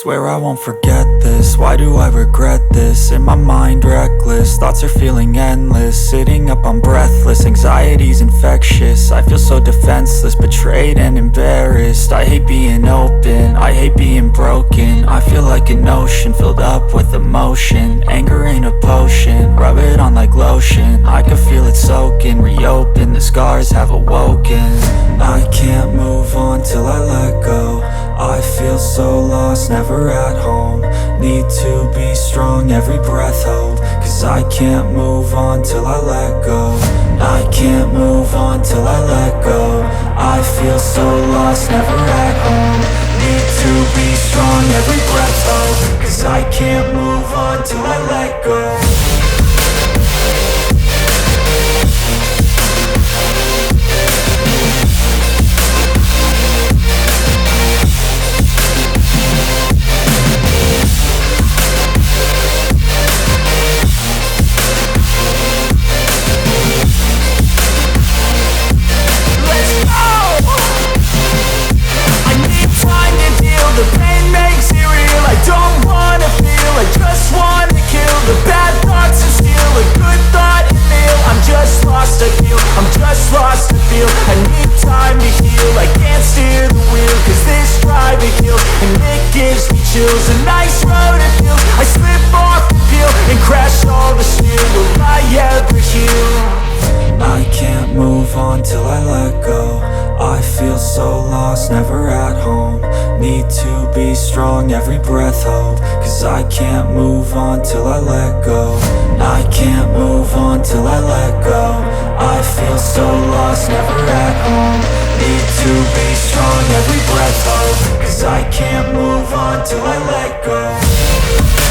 Swear I won't forget this, why do I regret this? In my mind reckless, thoughts are feeling endless. Sitting up, I'm breathless, anxiety's infectious. I feel so defenseless, betrayed and embarrassed. I hate being open, I hate being broken. I feel like an ocean filled up with emotion. Anger ain't a potion, rub it on like lotion. I can feel it soaking, reopen, the scars have awoken. I can't move on till I let go. I feel so lost, never at home. Need to be strong, every breath hold. Cause I can't move on till I let go. I can't move on till I let go. I feel so lost, never at home. Need to be strong, every breath hold. Cause I can't move on till I let go. The pain makes it real, I don't wanna feel, I just wanna kill the bad thoughts and steal a good thought and feel. I'm just lost, I feel, I'm just lost, I feel. I need time to heal, I can't steer the wheel. Cause this drive it kills, and it gives me chills. A nice road it feels, I slip off and peel, and crash all the steel. Will I ever heal? I can't move on till I let go. I feel so lost, never at home. Need to be strong, every breath hold. Cause I can't move on till I let go. I can't move on till I let go. I feel so lost, never at home. Need to be strong, every breath hold. Cause I can't move on till I let go.